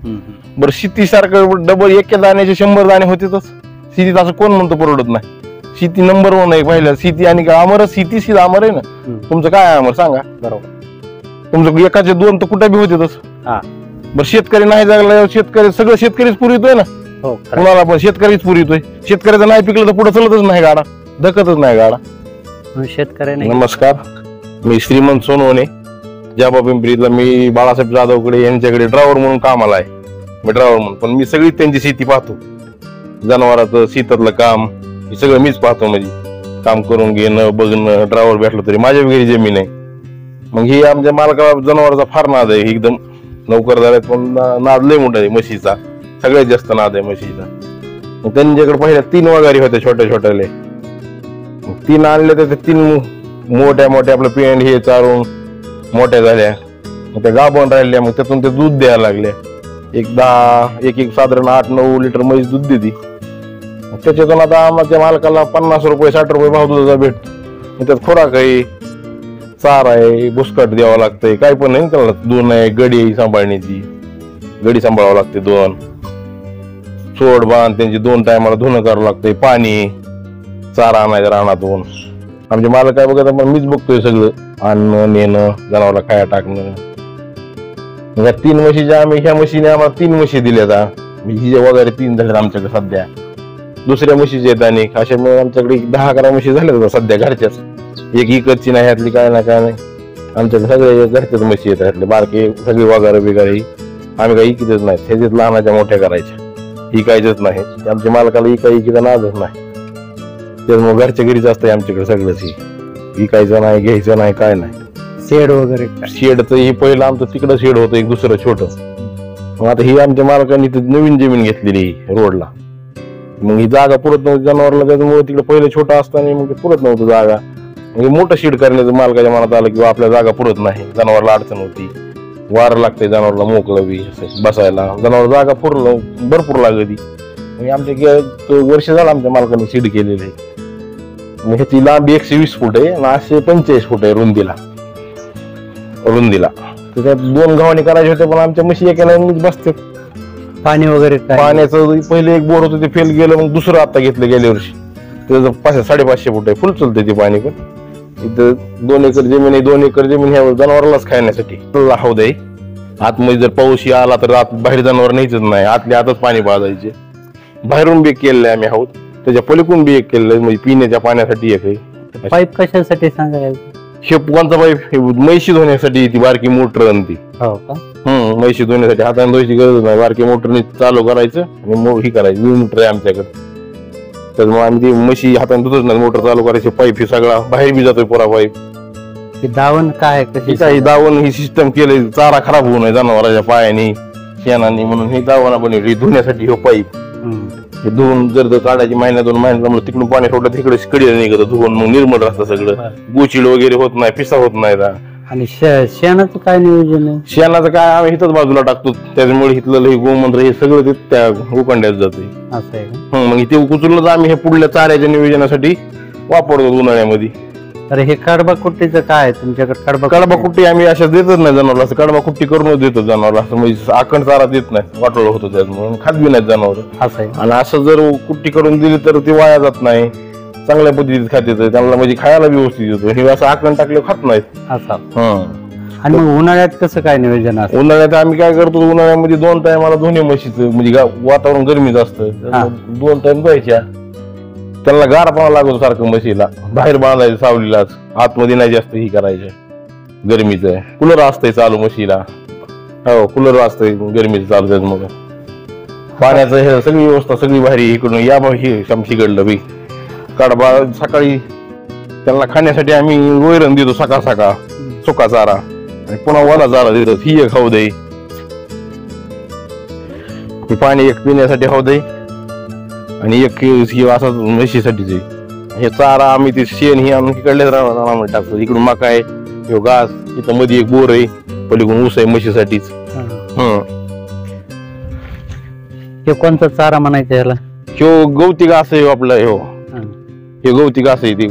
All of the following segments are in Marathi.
बरं शेती सारखं डबल एका दाण्याचे 100 दाणे होतेच शेतीत, असं कोण म्हणतो परवडत नाही. शेती नंबर 1 आहे पहिल्या. शेती आणि काय अमर, शेती अमर आहे ना. तुमचं काय अमर सांगा. बरोबर. तुमचं एकाचे 2 तर कुठे बी होतेच. बरं शेतकरी नाही जगला, शेतकरी सगळं शेतकरीच पुरवितोय ना. कुणाला पण शेतकरीच पुरवितोय. शेतकऱ्याचं नाही पिकलं तर पुढे चलतच नाही गाडा, धकतच नाही गाडा. शेतकऱ्याने नमस्कार, मी श्रीमंत सोनवणे, जाबा पिंपरीतला. मी बाळासाहेब जाधवकडे यांच्याकडे ड्रायव्हर म्हणून कामाला आहे. मी ड्रायव्हर म्हणून, पण मी सगळी त्यांची शेती पाहतो. जनावराचं शेतातलं काम हे सगळं मीच पाहतो. म्हणजे काम करून घेणं, बघणं. ड्रायव्हर भेटलं तरी माझ्या घरी जमीन आहे. मग ही आमच्या मालकाला जनावराचा फार नाद आहे. एकदम नोकरदार आहेत, पण नाद लय मोठा आहे म्हशीचा. सगळ्यात जास्त नाद आहे म्हशीचा. मग त्यांच्याकडे पहिल्या 3 वगारी होत्या छोट्या छोट्याले. 3 आणले तर 3 मोठ्या मोठ्या आपलं पेंड हे चारून मोठ्या झाल्या. मग त्या गाभण राहिल्या. मग त्यातून ते दूध द्यायला लागले. एक साधारण 8-9 लिटर म्हैस दूध देते. त्याच्यातून आता आम्हाला मालकाला 50 रुपये 60 रुपये भाव दुधाचा भेटतो. त्यात खोराक आहे, चारा आहे, बुसकाट द्यावं लागतंय. काय पण नाही त्याला. 2 आहे गडी सांभाळण्याची, गडी सांभाळावं लागते 2. सोड बांध त्यांची 2 टायमाला धुणं करावं लागतंय. पाणी, चारा आणायचं रानातून. आमचे मालक काय बघत, पण मीच बघतोय सगळं. आणणं नेणं, जनावरला खाया टाकणं. ह्या 3 म्हशीच्या ह्या म्हशीने आम्हाला 3 म्हशी दिल्या. हिचे वगैरे 3 झाले आमच्याकडे सध्या. दुसऱ्या म्हशीचे आहेत आणि अशा आमच्याकडे 10-11 म्हशी झाल्या सध्या घरच्याच. एक इकडची नाही, ह्यातली काय नाही. आमच्याकडे सगळे घरच्याच म्हशी येतात. ह्यातले बारके सगळे वगैरे बिगारे आम्ही काही इकतच नाही. ह्याच्यात लहानाच्या मोठ्या करायच्या, इकायचंच नाही. आमच्या मालकाला इकायचा नादच नाही. त्यामुळे घरच्या घरीच असतंय आमच्याकडे सगळंच. इकायचं नाही, घ्यायचं नाही, काय नाही. शेड वगैरे, शेडचं हे पहिलं आमचं तिकडं शेड होतं एक दुसरं छोटं. मग आता ही आमच्या मालकांनी नवीन जमीन घेतलेली रोडला. मग ही जागा पुरत नव्हती जनावरला. त्याच्यामुळे तिकडे पहिलं छोटं असताना मग ते पुरत नव्हतं जागा. म्हणजे मोठं शेड करण्याचं मालकाच्या मनात आलं की आपल्या जागा पुरत नाही, जनावरला अडचण होती. वारं लागते जनावरला, मोकळं बी बसायला. जनावर जागा भरपूर लागती. म्हणजे आमच्या वर्ष झालं आमच्या मालकाने शेड केलेलं आहे. मग ह्याची लांबी 120 फूट आहे आणि 845 फूट आहे रुंदीला. त्याच्यात 2 गव्हाणी करायचे होते, पण आमच्या म्हशी एका लाईन बसते. पाणी वगैरे, पाण्याचं पहिले एक बोर होतं ते फेल गेलं. मग दुसरं आता घेतलं गेल्या वर्षी. त्याचं 500-550 फूट आहे. फुल चालते ते पाणी. पण इथं 2 एकर जमीन आहे. 2 एकर जमीन ह्या जनावरालाच खाण्यासाठी हौद आहे. आतमध्ये जर पाऊस आला तर आत बाहेर जनावर न्यायचंच नाही. आतल्या आतच पाणी पाजायचे. बाहेरून बी एक केलेलं आहे आम्ही हौद. त्याच्या पलीकडून बी एक केलेलं आहे. म्हणजे पिण्याच्या पाण्यासाठी एक आहे. पाईप कशासाठी सांगायचं? कोणचा पाईप? म्हैशी धुण्यासाठी ती बारकी मोटर आणती. म्हैशी धुण्यासाठी हाताने धुवायची गरज नाही. बारकी मोटरने चालू करायचं आणि ही करायची. मोटर आहे आमच्याकडे. त्यामुळे आम्ही ती म्हशी हाताने धुतच नाही. मोटर चालू करायची. पाईप ही सगळा बाहेर बी जातोय पुरा पाईप. दावण काय काही दावण ही सिस्टम केली. चारा खराब होऊ नये जनावरांच्या पायाने, शेणाने, म्हणून ही दावण बनवली धुण्यासाठी. हो पाईप हे धुवून जर काढायची महिन्या-2 महिन्यात तिकडून पाणी सोडलं तिकडे कडीला निघत धुवून. मग निर्मळ राहतं सगळं. गोचिड वगैरे होत नाही, पिसा होत नाही. आणि शेणाचं काय नियोजन आहे? शेणाचं काय आम्ही इथंच बाजूला टाकतो. त्याच्यामुळे इथलं गोमंत्र हे सगळं त्या उकंड्यात जाते. असं आहे. मग ते उचललं आम्ही हे पुढल्या चाऱ्याच्या नियोजनासाठी वापरतो उन्हाळ्यामध्ये. अरे हे कडबा कुट्टीचं काय तुमच्याकडे? कडबा कुट्टी आम्ही अशा देतच नाही जनावरला. असं कडबा कुट्टी करूनच देतो जनावरला. असं म्हणजे आखंड चारा देत नाही. वाटोळ होतो त्यात म्हणून खात बी नाहीत जनावर. असं आहे. आणि असं जर कुट्टी करून दिली तर ती वाया जात नाही. चांगल्या पद्धतीत खात येतं. त्यांना म्हणजे खायला व्यवस्थित येतो. हे असं आखंड टाकले खात नाहीत. आणि मग उन्हाळ्यात कसं काय नियोजन असतं? उन्हाळ्यात आम्ही काय करतो, उन्हाळ्यामध्ये 2 टायमाला दोन्ही म्हशीचं म्हणजे वातावरण गरमीच असतं. 2 टाइम द्यायच्या. त्यांना गारपणा लागतो सारखं म्हशीला. बाहेर बांधायचं सावलीलाच. आतमध्ये नाही जास्त ही करायचं गरमीचं. कूलर असतंय चालू म्हशीला. हो कूलर असतंय गरमीचं चालू. त्याच्यामुळे पाण्याचं हे सगळी व्यवस्था सगळी भारी. इकडून या हे शमशीकडलं बी कडबा. सकाळी त्यांना खाण्यासाठी आम्ही वैरण देतो सकाळ सुका चारा आणि पुन्हा वाला चारा देतो. ही एक खाऊ दे. पाणी एक पिण्यासाठी खाऊ दे आणि एक असं म्हशीसाठीच. हे चारा आम्ही ते शेण ही आम्ही इकडल्याच रानामध्ये टाकतो. इकडून मका आहे, ह्यो घास, इथं मध्ये एक बोर आहे, पलीकडून ऊस आहे म्हशीसाठीच. हे कोणता चारा म्हणायचा याला? ह्यो गवती घास आहे आपला. हे गवती घास आहे. ते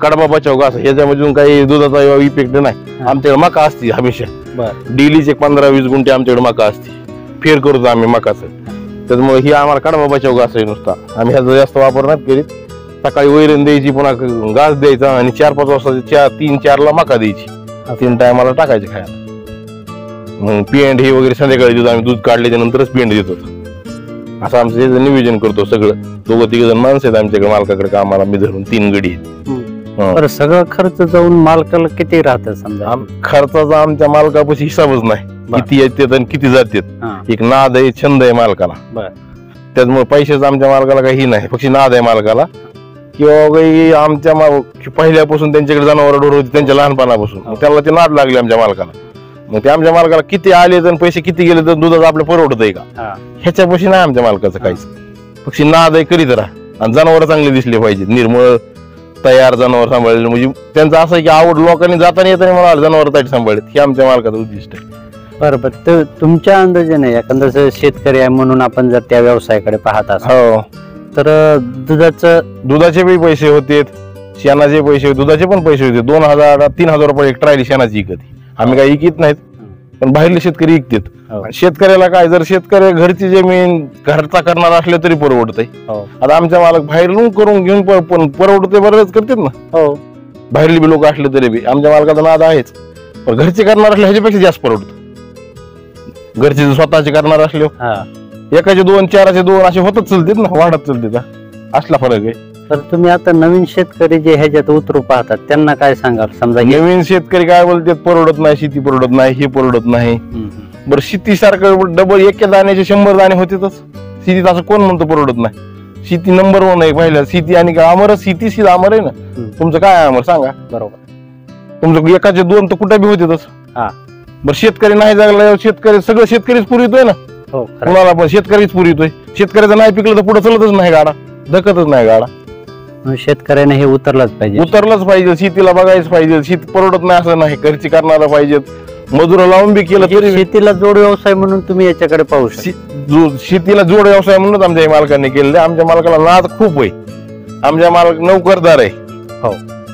कडबा बचाव घास. ह्याच्यामधून काही दुधाचा इफेक्ट नाही. आमच्याकडे मका असते हमेशा. डेलीचे 15-20 गुंठे आमच्याकडे मका असते. फेर करतो आम्ही मकाचं. त्याच्यामुळे ही आम्हाला कडबा बचाव घास आहे नुसता. आम्ही ह्याचा जास्त वापर नाही करीत. सकाळी वैरण द्यायची, पुन्हा घास द्यायचा आणि 4-5 वाजता 3-4 ला मका द्यायची. 3 टायमाला टाकायचे खायला. मग पेंड हे वगैरे संध्याकाळी देतो आम्ही. दूध काढल्याच्या नंतरच पेंड देतो. असं आमचं त्याचं नियोजन करतो सगळं. 2-3 जण माणसं आहेत आमच्याकडे मालकाकडे कामाला. मी धरून 3 गडी आहेत. बरं, सगळं खर्च जाऊन मालकाला किती राहतं समजा? खर्चाचा आमच्या मालकापाशी हिसाबच नाही. किती येतात आणि किती जातात. एक नाद आहे, छंद आहे मालकाला. त्याच्यामुळे पैशाचं आमच्या मालकाला काही नाही. फक्त नाद आहे मालकाला. किंवा काही आमच्या पहिल्यापासून त्यांच्याकडे जनावर ढोर होती त्यांच्या लहानपणापासून. त्याला ते नाद लागले आमच्या मालकाला. मग ते आमच्या मालकाला किती आले तर पैसे किती गेले तर दुधाचं आपलं परवडत आहे का, ह्याच्यापाशी नाही आमच्या मालकाचं काहीच. फक्त नाद आहे करीत राहा. आणि जनावर चांगले दिसले पाहिजेत, निर्मळ तयार जनावर सांभाळले. म्हणजे त्यांचं असं आहे की आवड लोकांनी जाताना येताना मला जनावर ताईट सांभाळत. हे आमच्या मालकाचं उद्दिष्ट आहे. बरोबर. तर तुमच्या अंदाजाने एखादा शेतकरी आहे म्हणून आपण जर त्या व्यवसायाकडे पाहत असतो तर दुधाचे बी पैसे होते, शेणाचे पैसे, दुधाचे पण पैसे होते. 2,000-3,000 रुपये एक ट्रायली शेणाची इकत. आम्ही काही इकित नाहीत, पण बाहेरले शेतकरी इकतात. शेतकऱ्याला काय, जर शेतकरी घरची जमीन घरचा करणार असले तरी परवडतंय. आता आमच्या मालक बाहेरून करून घेऊन पण परवडते बरेच करतात ना. बाहेरली बी लोक असले तरी बी आमच्या मालकाचा नाद आहेच. पण घरचे करणार असले ह्याच्यापेक्षा जास्त परवडत. घरचे स्वतःचे करणार असले एकाचे 2, 4चे 2 असे होतच चलतात ना, वाढत चलतात. असला फरक आहे. तर तुम्ही आता नवीन शेतकरी जे ह्याच्यात उतरू पाहतात त्यांना काय सांगाल? समजा नवीन शेतकरी काय बोलतात, परवडत नाही, शेती परवडत नाही, हे परवडत नाही. बरं, शेती सारखं डबल 1 दाण्याचे 100 दाणे होतेच. शेतीत असं कोण म्हणतो परवडत नाही? शेती नंबर 1 आहे पहिल्या. शेती आणि अमर, शेती अमर आहे ना. तुमचं काय अमर सांगा? बरोबर. तुमचं एकाचे 2 तर कुठे बी होतेच. बरं, शेतकरी नाही जगला, शेतकरी सगळं शेतकरीच पुरवितोय ना. कुणाला पण शेतकरीच पुरवितोय. शेतकऱ्याचं नाही पिकलं तर पुढे चलतच नाही गाडा, धकतच नाही गाडा. शेतकऱ्याने हे उतरलंच पाहिजे. शेतीला बघायच पाहिजे. शेती परवडत नाही असं नाही, घरची करणारा पाहिजेत. मजुरा लावून बी केलं तरी शेतीला जोड व्यवसाय म्हणून तुम्ही याच्याकडे पाहू शकता. शेतीला जोड व्यवसाय म्हणूनच आमच्या मालकांनी केलेलं. आमच्या मालकाला नाद खूप आहे. आमच्या मालक नोकरदार आहे.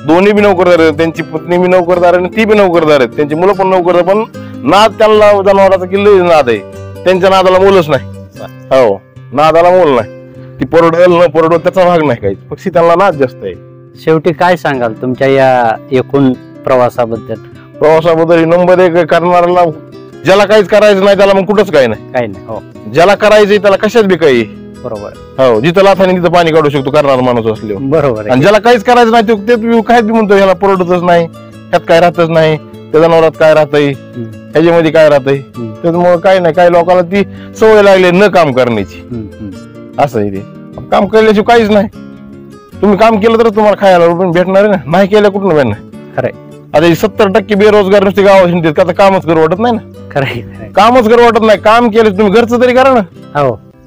दोन्ही बी नोकरदार आहेत. त्यांची पत्नी बी नोकरदार आहे, ती बी नोकरदार आहेत. त्यांची मुलं पण नोकरदार. पण नाद त्यांना जनावराचा किल्ले नाद आहे. त्यांच्या नादाला मोलच नाही. नादाला मोल नाही. ती परवडेल न परवडत त्याचा भाग नाही काही. पक्षी त्यांना नाद जास्त आहे. शेवटी काय सांगाल तुमच्या या एकूण प्रवासाबद्दल? नंबर 1 करणाऱ्याला, ज्याला काहीच करायचं नाही त्याला मग कुठंच काही नाही. ज्याला करायचंय त्याला कशात बी काही. बरोबर. जिथं लाथाने तिथं पाणी काढू शकतो करणारा माणूस असल्यावर. बरोबर. आणि ज्याला काहीच करायचं नाही ते काय बी म्हणतो ह्याला परवडतच नाही, ह्यात काय राहतच नाही, त्या जनावरात काय राहतंय, ह्याच्यामध्ये काय राहतंय. त्याच्यामुळे काय नाही, काही लोकांना ती सवय लागली न काम करण्याची. असं आहे ते. काम केल्याशिवाय काहीच नाही. तुम्ही काम केलं तर तुम्हाला खायला भेटणार आहे ना. नाही केलं कुठून भेटणार? खरंय. आता 70% बेरोजगार नुसते गावात हिंडतात का, कामच करू वाटत नाही ना. खरंय, कामच करू वाटत नाही. काम केलं तुम्ही घरचं तरी करा ना.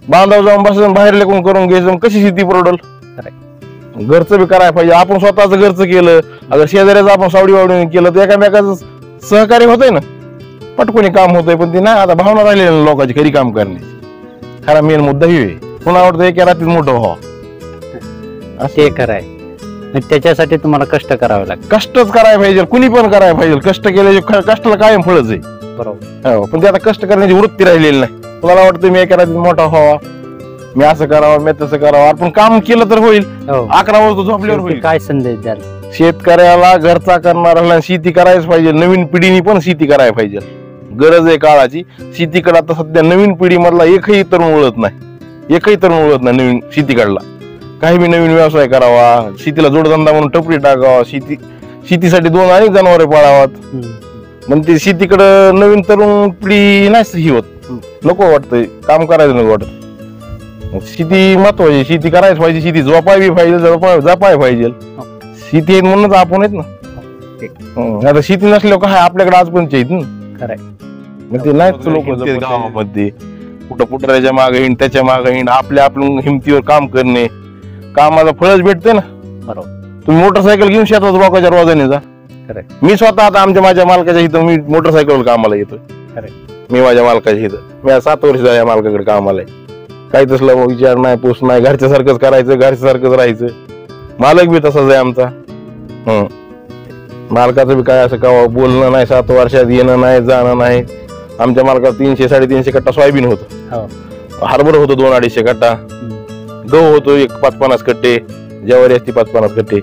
बांधाव जाऊन बसून बाहेर लेकून करून घ्यायचं, कशी शेती परवडल? घरचं बी करायला पाहिजे. आपण स्वतःच घरचं केलं, अगर शेजाऱ्याचं आपण सावडी वावडी केलं तर एकामेकाचं सहकार्य होतंय ना, पटकोनी काम होतंय. पण ती नाही आता भावना राहिली लोकांची खरी काम करण्याची. खरा मेन मुद्दा ही आहे. पुन्हा आवडतं एका रात्रीत मोठं व्हावं, ते कराय. त्याच्यासाठी तुम्हाला कष्ट करावे लागतात. कष्टच करायला पाहिजे, कुणी पण करायला पाहिजे. कष्ट केल्याचे कष्टाला कायम फळच आहे. बरोबर. पण ते आता कष्ट करण्याची वृत्ती राहिलेली नाही. तुम्हाला वाटतं मी एका रात्रीत मोठा व्हावा, मी असं करावं, मी तसं करावं. आपण काम केलं तर होईल. 11 वाजता झोपल्यावर होईल. काय संदेश द्याल शेतकऱ्याला? घरचा करणाऱ्याला शेती करायच पाहिजे. नवीन पिढीने पण शेती करायला पाहिजे. गरज आहे काळाची. शेतीकडे आता सध्या नवीन पिढी मधला एकही तरुण वळत नाही. नवीन शेतीकडला. काही बी नवीन व्यवसाय करावा, शेतीला जोडधंदा म्हणून टपरी टाकावा, शेतीसाठी 2 आणि जनावरे पाळावात. मग ते शेतीकडे नवीन तरुण पिढी नाही होत. नको वाटतंय, काम करायचं नको वाटत. शेती महत्वाची. शेती करायच पाहिजे. शेती जोपायला पाहिजे, जपाय पाहिजे. शेती म्हणूनच आपण आहेत ना. आता शेती नसल्यावर काय आपल्याकडे आज पण आहेत ना. खरंय. ते नाहीच लोक गावामध्ये कुठं पुटऱ्याच्या मागे हिंड, त्याच्या मागे हिंड. आपल्या हिमतीवर काम करणे, कामाला फळच भेटते ना. बरोबर. तुम्ही मोटरसायकल घेऊन शेतात लोकांच्या रोजाने जा. मी स्वतः आता माझ्या मालकाच्या इथं मी मोटरसायकलवर कामाला येतो. मी माझ्या मालकाच्या इथं मी 7 वर्ष झाले मालकाकडे कामाला आहे. काही तसला विचार नाही, पूस नाही. घरच्या सारखंच करायचं, घरच्या सारखंच राहायचं. मालक बी तसाच आहे आमचा. मालकाचं बी काय असं का बोलणं नाही, 7 वर्षात येणं नाही, जाणं नाही. आमच्या मार्गात 300-350 कट्टा सोयाबीन होतं, हो. हरभरा होतं 200-250 कट्टा, गहू होतो 1 50-50 कट्टे, ज्वारी असते 5-50 कट्टे.